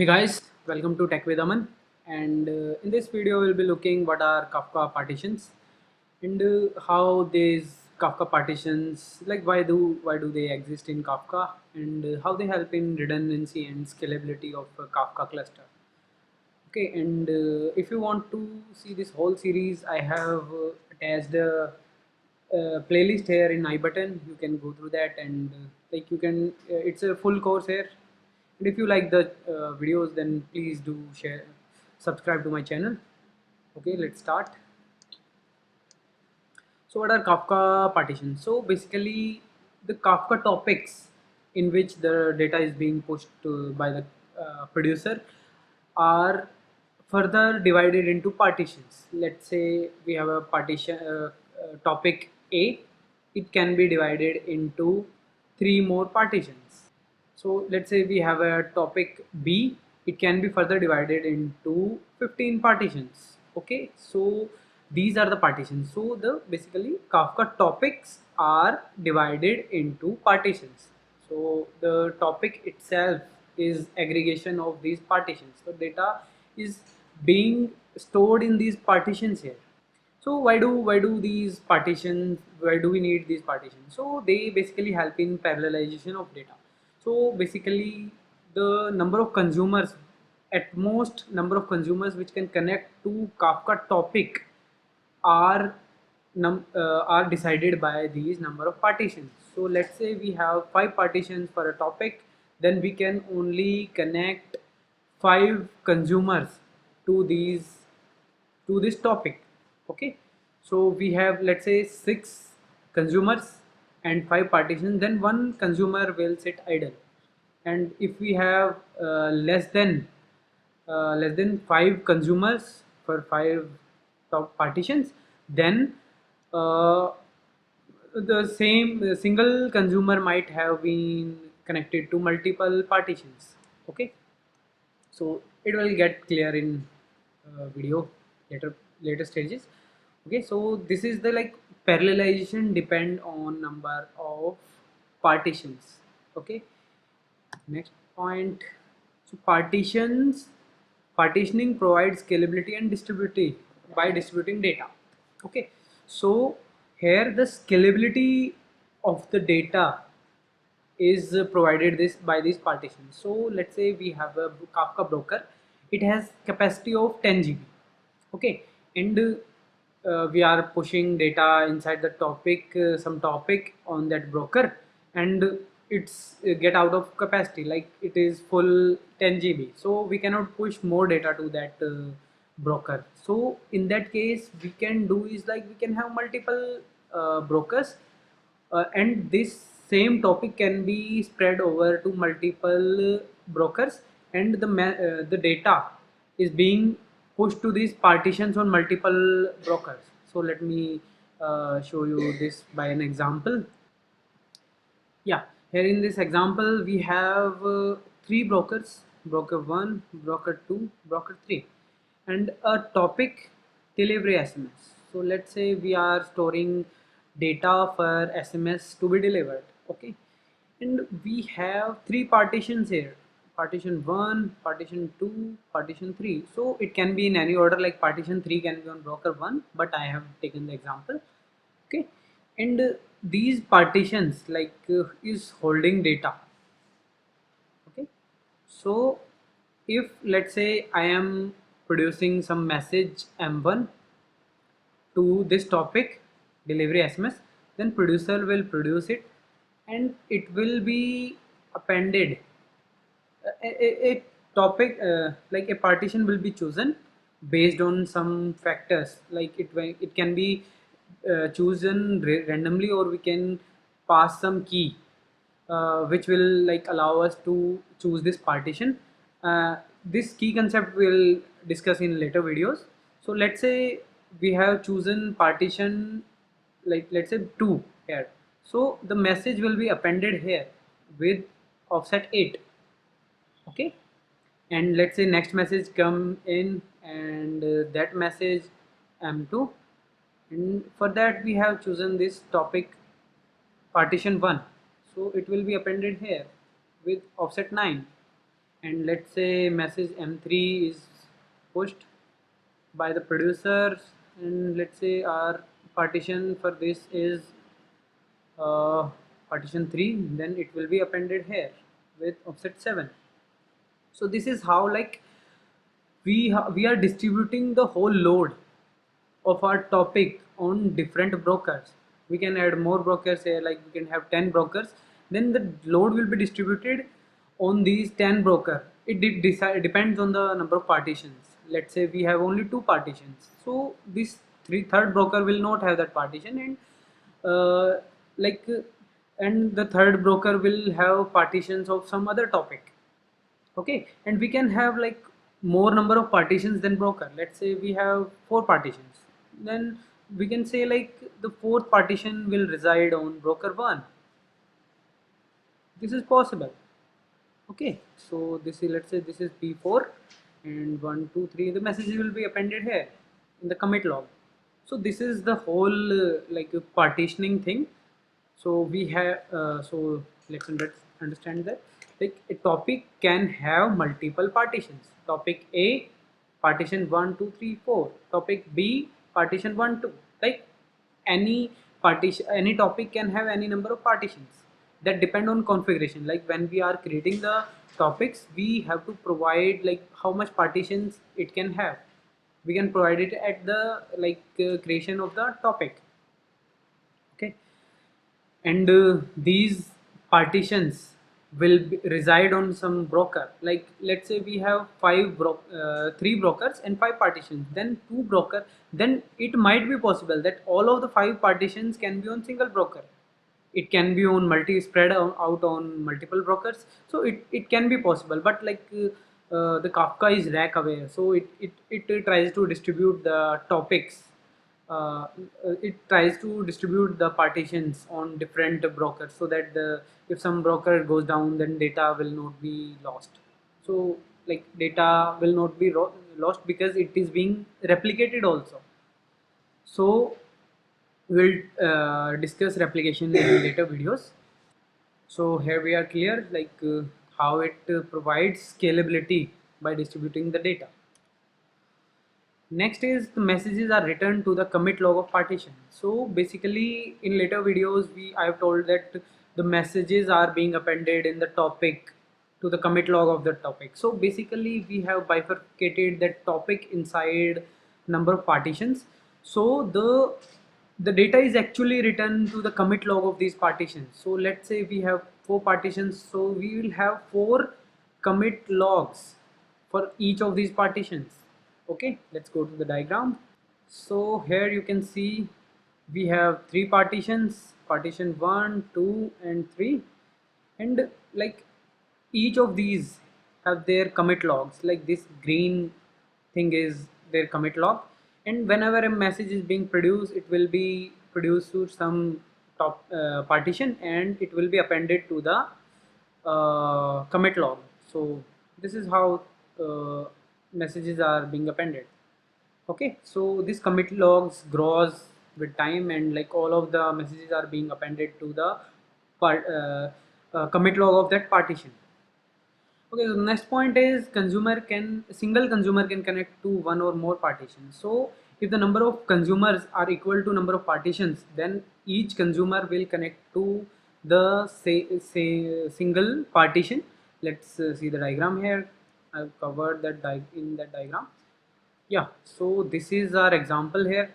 Hey guys, welcome to Tech with Aman. And in this video, we'll be looking what are Kafka partitions and how these Kafka partitions, like why do they exist in Kafka, and how they help in redundancy and scalability of a Kafka cluster. Okay, and if you want to see this whole series, I have attached a playlist here in iButton. You can go through that and like you can. It's a full course here. And if you like the videos, then please do share, subscribe to my channel. Okay, let's start. So what are Kafka partitions? So basically the Kafka topics in which the data is being pushed by the producer are further divided into partitions. Let's say we have a partition topic A, it can be divided into three more partitions. So let's say we have a topic B, it can be further divided into 15 partitions. Okay, so these are the partitions. So the basically Kafka topics are divided into partitions. So the topic itself is aggregation of these partitions. So data is being stored in these partitions here. So why do these partitions, why do we need these partitions? So they basically help in parallelization of data. So basically the number of consumers, at most number of consumers which can connect to Kafka topic are are decided by these number of partitions. So let's say we have 5 partitions for a topic, then we can only connect 5 consumers to these to this topic. Okay, so we have, let's say, 6 consumers and 5 partitions, then one consumer will sit idle. And if we have less than 5 consumers for 5 top partitions, then uh, the same single consumer might have been connected to multiple partitions. Okay, so it will get clear in video later stages. Okay, so this is the like parallelization depend on number of partitions. Okay, next point. So partitioning provides scalability and distributivity by distributing data. Okay, so here the scalability of the data is provided this by these partitions. So let's say we have a Kafka broker, it has capacity of 10 GB. Okay, and we are pushing data inside the topic, some topic on that broker, and it's get out of capacity, like it is full 10 GB, so we cannot push more data to that broker. So in that case we can do is like we can have multiple brokers, and this same topic can be spread over to multiple brokers, and the data is being pushed to these partitions on multiple brokers. So let me show you this by an example. Yeah, here in this example we have 3 brokers: broker 1, broker 2, broker 3, and a topic delivery SMS. So let's say we are storing data for SMS to be delivered. Okay, and we have 3 partitions here: partition 1, partition 2, partition 3. So it can be in any order, like partition 3 can be on broker 1, but I have taken the example. Okay, and these partitions like is holding data. Okay, so if let's say I am producing some message m1 to this topic delivery SMS, then producer will produce it and it will be appended. A topic like a partition will be chosen based on some factors, like it can be chosen randomly, or we can pass some key which will like allow us to choose this partition. This key concept we'll discuss in later videos. So let's say we have chosen partition, like let's say 2 here, so the message will be appended here with offset 8. Okay, and let's say next message come in, and that message m2, and for that we have chosen this topic partition 1, so it will be appended here with offset 9. and let's say message M3 is pushed by the producers, and let's say our partition for this is uh, partition 3, then it will be appended here with offset 7. So this is how like we are distributing the whole load of our topic on different brokers. We can add more brokers here, like we can have 10 brokers, then the load will be distributed on these 10 broker. Depends on the number of partitions. Let's say we have only 2 partitions, so this third broker will not have that partition, and uh, like and the third broker will have partitions of some other topic. Okay, and we can have like more number of partitions than broker. Let's say we have 4 partitions, then we can say like the fourth partition will reside on broker 1. This is possible. Okay, so this is, let's say this is p4, and 1 2 3, the message will be appended here in the commit log. So this is the whole like partitioning thing. So we have so let's understand that like a topic can have multiple partitions. Topic A, partition 1 2 3 4. Topic B, partition 1 2. Like any partition, any topic can have any number of partitions. That depend on configuration. Like when we are creating the topics, we have to provide like how much partitions it can have. We can provide it at the like creation of the topic. Okay, and these partitions will reside on some broker. Like let's say we have 3 brokers and 5 partitions, then 2 broker, then it might be possible that all of the 5 partitions can be on single broker. It can be on out on multiple brokers, so it can be possible. But like the Kafka is rack aware, so it tries to distribute the topics, uh, it tries to distribute the partitions on different brokers, so that if some broker goes down, then data will not be lost. So like data will not be lost because it is being replicated also. So we'll discuss replication in later videos. So here we are clear like how it provides scalability by distributing the data. Next is the messages are returned to the commit log of partition. So basically in later videos I have told that the messages are being appended in the topic to the commit log of the topic. So basically we have bifurcated that topic inside number of partitions. So the data is actually written to the commit log of these partitions. So let's say we have 4 partitions, so we will have 4 commit logs for each of these partitions. Okay, let's go to the diagram. So here you can see we have 3 partitions, partition 1 2 and 3, and like each of these have their commit logs. Like this green thing is their commit log, and whenever a message is being produced, it will be produced to some top partition, and it will be appended to the commit log. So this is how uh, messages are being appended. Okay, so this commit logs grows with time, and like all of the messages are being appended to the commit log of that partition. Okay, so the next point is single consumer can connect to one or more partitions. So if the number of consumers are equal to number of partitions, then each consumer will connect to the say single partition. Let's see the diagram here. I've covered that in that diagram. Yeah, so this is our example here,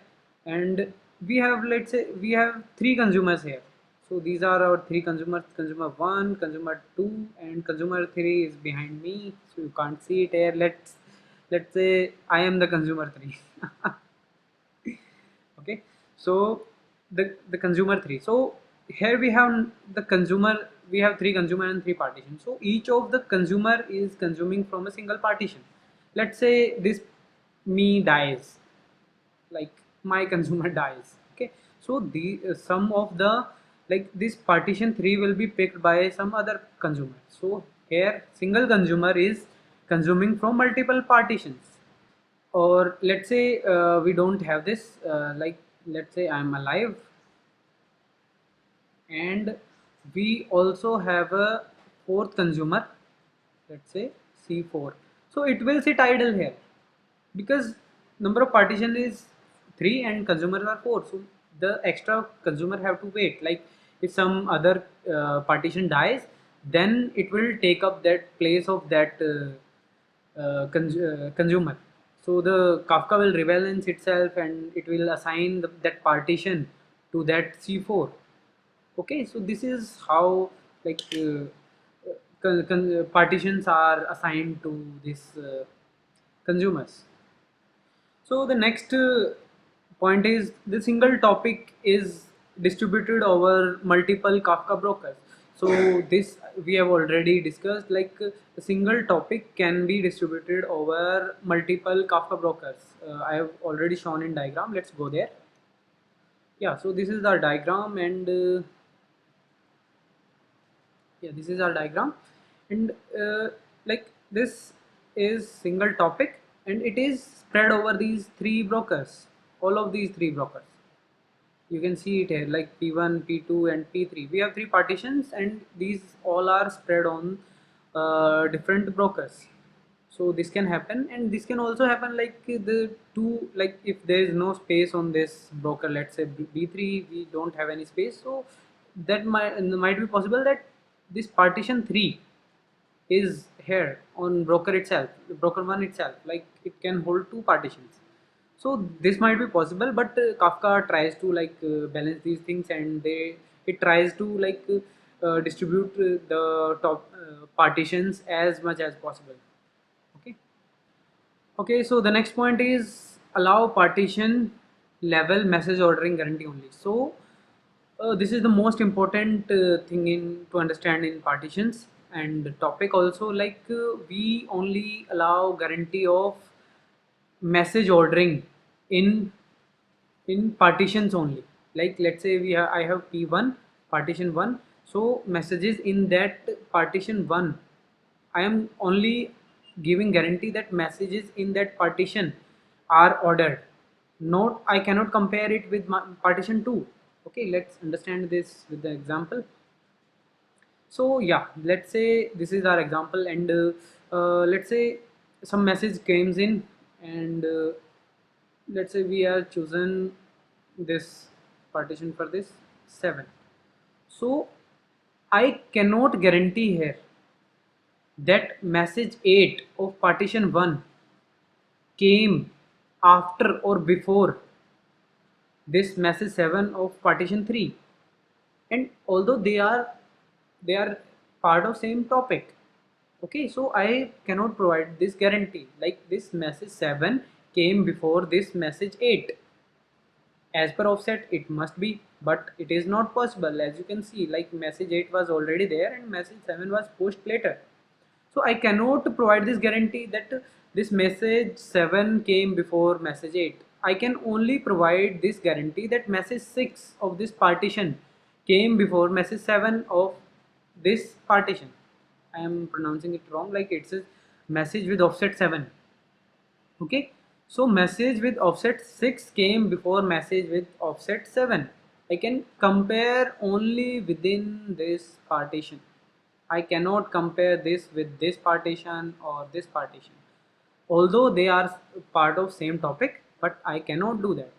and we have, let's say we have 3 consumers here. So these are our 3 consumers: consumer 1, consumer 2, and consumer 3 is behind me, so you can't see it here. Let's say I am the consumer 3. Okay, so the consumer 3. So here we have the consumer, we have 3 consumer and 3 partitions. So each of the consumer is consuming from a single partition. Let's say this me dies, like my consumer dies. Okay, so the some of the, like this partition 3 will be picked by some other consumer. So here single consumer is consuming from multiple partitions. Or let's say we don't have this, like let's say I'm alive, and we also have a fourth consumer, let's say C4. So it will sit idle here because number of partition is 3 and consumers are 4, so the extra consumer have to wait. Like if some other partition dies, then it will take up that place of that consumer. So the Kafka will rebalance itself and it will assign that partition to that C4. Okay, so this is how like partitions are assigned to these consumers. So the next point is the single topic is distributed over multiple Kafka brokers. So this we have already discussed, like a single topic can be distributed over multiple Kafka brokers. I have already shown in diagram. Let's go there. Yeah, so this is our diagram, and yeah, this is our diagram, and like this is single topic and it is spread over these three brokers, all of these three brokers. You can see it here like P1, P2 and P3. We have three partitions and these all are spread on different brokers. So this can happen, and this can also happen like the two, like if there is no space on this broker, let's say B3, we don't have any space, so that might be possible that this partition 3 is here on broker itself, broker 1 itself, like it can hold two partitions. So this might be possible, but Kafka tries to like balance these things, and it tries to like distribute the top partitions as much as possible. Okay. Okay, so the next point is allow partition level message ordering guarantee only. So this is the most important thing in to understand in partitions and topic also. Like we only allow guarantee of message ordering in partitions only. Like let's say I have P1 partition 1, so messages in that partition 1, I am only giving guarantee that messages in that partition are ordered. Not, I cannot compare it with partition 2. Okay, let's understand this with the example. So yeah, let's say this is our example, and let's say some message comes in, and let's say we are chosen this partition for this 7. So I cannot guarantee here that message 8 of partition 1 came after or before this message 7 of partition 3, and although they are part of same topic. Okay, so I cannot provide this guarantee like this message 7 came before this message 8. As per offset it must be, but it is not possible. As you can see, like message 8 was already there and message 7 was pushed later. So I cannot provide this guarantee that this message 7 came before message 8. I can only provide this guarantee that message 6 of this partition came before message 7 of this partition. I am pronouncing it wrong, like it says message with offset 7. Okay, so message with offset 6 came before message with offset 7. I can compare only within this partition. I cannot compare this with this partition or this partition, although they are part of same topic, but I cannot do that.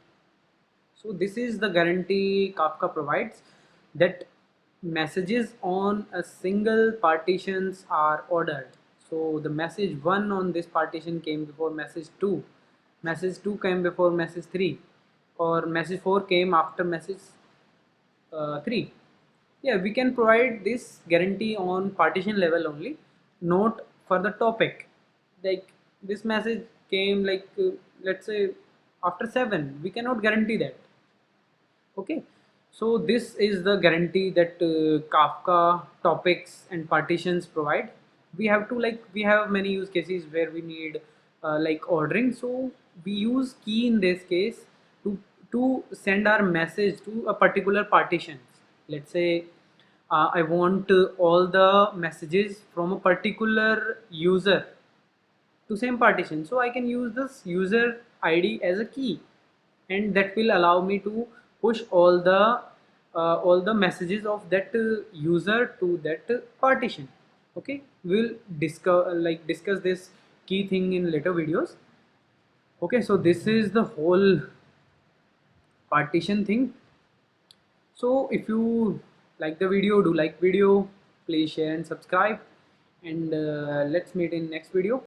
So this is the guarantee Kafka provides, that messages on a single partitions are ordered. So the message 1 on this partition came before message 2, message 2 came before message 3, or message 4 came after message 3. Yeah, we can provide this guarantee on partition level only, not for the topic. Like this message came like let's say after 7, we cannot guarantee that. Okay, so this is the guarantee that Kafka topics and partitions provide. We have to like, we have many use cases where we need like ordering, so we use key in this case to send our message to a particular partition. Let's say I want all the messages from a particular user to same partition, so I can use this user ID as a key, and that will allow me to push all the messages of that user to that partition. Okay, we'll discuss this key thing in later videos. Okay, so this is the whole partition thing. So if you like the video, do like video, please share and subscribe, and let's meet in next video.